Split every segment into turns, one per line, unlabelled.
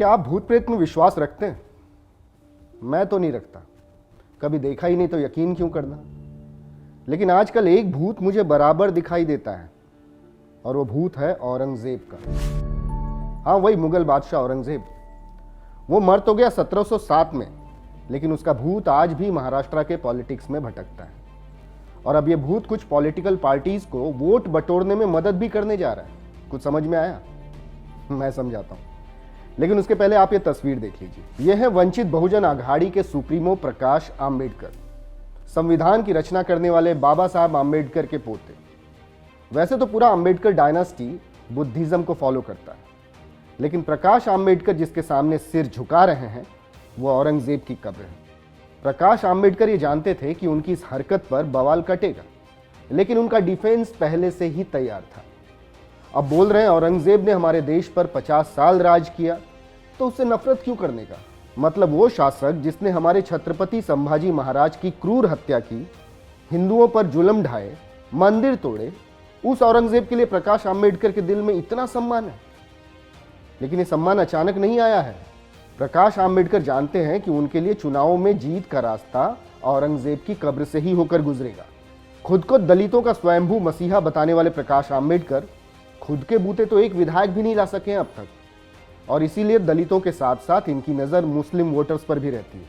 क्या आप भूत प्रेत में विश्वास रखते हैं? मैं तो नहीं रखता, कभी देखा ही नहीं तो यकीन क्यों करना। लेकिन आजकल एक भूत मुझे बराबर दिखाई देता है और वो भूत है औरंगजेब का। हाँ, वही मुगल बादशाह औरंगजेब। वो मर तो गया 1707 में, लेकिन उसका भूत आज भी महाराष्ट्र के पॉलिटिक्स में भटकता है। और अब ये भूत कुछ पॉलिटिकल पार्टीज को वोट बटोरने में मदद भी करने जा रहा है। कुछ समझ में आया? मैं समझाता हूं, लेकिन उसके पहले आप ये तस्वीर देख लीजिए। यह है वंचित बहुजन आघाड़ी के सुप्रीमो प्रकाश आंबेडकर, संविधान की रचना करने वाले बाबा साहब आंबेडकर के पोते। वैसे तो पूरा आंबेडकर डायनास्टी बुद्धिज्म को फॉलो करता है, लेकिन प्रकाश आंबेडकर जिसके सामने सिर झुका रहे हैं वो औरंगजेब की कब्र है। प्रकाश आंबेडकर ये जानते थे कि उनकी इस हरकत पर बवाल कटेगा, लेकिन उनका डिफेंस पहले से ही तैयार था। अब बोल रहे हैं औरंगजेब ने हमारे देश पर 50 साल राज किया, तो उससे नफरत क्यों करने का? मतलब वो शासक जिसने हमारे छत्रपति संभाजी महाराज की क्रूर हत्या की, हिंदुओं पर जुल्म ढाए, मंदिर तोड़े, उस औरंगजेब के लिए प्रकाश आंबेडकर के दिल में इतना सम्मान है। लेकिन ये सम्मान अचानक नहीं आया है। प्रकाश आंबेडकर जानते हैं कि उनके लिए चुनावों में जीत का रास्ता औरंगजेब की कब्र से ही होकर गुजरेगा। खुद को दलितों का स्वयंभू मसीहा बताने वाले प्रकाश आंबेडकर खुद के बूते तो एक विधायक भी नहीं ला सके अब तक, और इसीलिए दलितों के साथ साथ इनकी नजर मुस्लिम वोटर्स पर भी रहती है।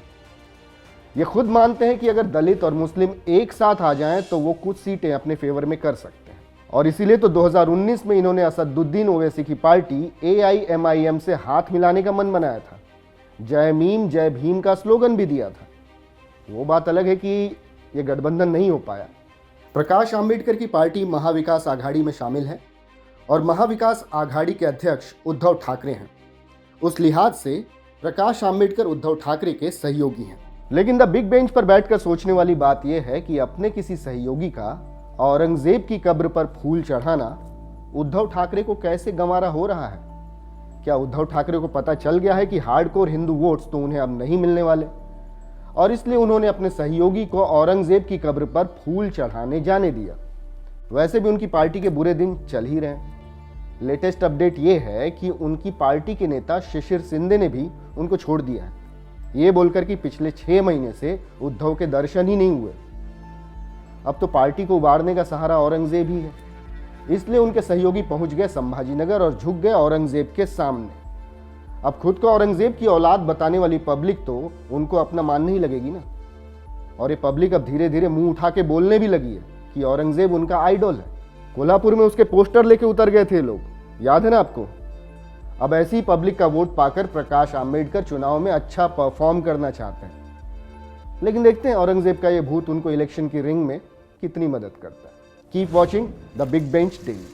ये खुद मानते हैं कि अगर दलित और मुस्लिम एक साथ आ जाएं तो वो कुछ सीटें अपने फेवर में कर सकते हैं, और इसीलिए तो 2019 में इन्होंने असदुद्दीन ओवैसी की पार्टी AIMIM से हाथ मिलाने का मन बनाया था। जय मीम जय भीम का स्लोगन भी दिया था। वो बात अलग है कि ये गठबंधन नहीं हो पाया। प्रकाश आंबेडकर की पार्टी महाविकास आघाड़ी में शामिल है और महाविकास आघाड़ी के अध्यक्ष उद्धव ठाकरे हैं। उस लिहाज से प्रकाश आंबेडकर उद्धव ठाकरे के सहयोगी हैं। लेकिन द बिग बेंच पर बैठकर सोचने वाली बात यह है कि अपने किसी सहयोगी का औरंगजेब की कब्र पर फूल चढ़ाना उद्धव ठाकरे को कैसे गंवारा हो रहा है। क्या उद्धव ठाकरे को पता चल गया है कि हार्डकोर हिंदू वोट्स तो उन्हें अब नहीं मिलने वाले, और इसलिए उन्होंने अपने सहयोगी को औरंगजेब की कब्र पर फूल चढ़ाने जाने दिया? वैसे भी उनकी पार्टी के बुरे दिन चल ही रहे हैं। लेटेस्ट अपडेट यह है कि उनकी पार्टी के नेता शिशिर शिंदे ने भी उनको छोड़ दिया है, ये बोलकर कि पिछले 6 महीने से उद्धव के दर्शन ही नहीं हुए। अब तो पार्टी को उबारने का सहारा औरंगजेब ही है, इसलिए उनके सहयोगी पहुंच गए संभाजीनगर और झुक गए औरंगजेब के सामने। अब खुद को औरंगजेब की औलाद बताने वाली पब्लिक तो उनको अपना मानने ही लगेगी ना, और ये पब्लिक अब धीरे धीरे मुंह उठा के बोलने भी लगी है कि औरंगजेब उनका आइडल है। कोल्हापुर में उसके पोस्टर लेके उतर गए थे लोग, याद है ना आपको? अब ऐसी ही पब्लिक का वोट पाकर प्रकाश आंबेडकर चुनाव में अच्छा परफॉर्म करना चाहते हैं, लेकिन देखते हैं औरंगजेब का ये भूत उनको इलेक्शन की रिंग में कितनी मदद करता है। Keep watching the big bench daily.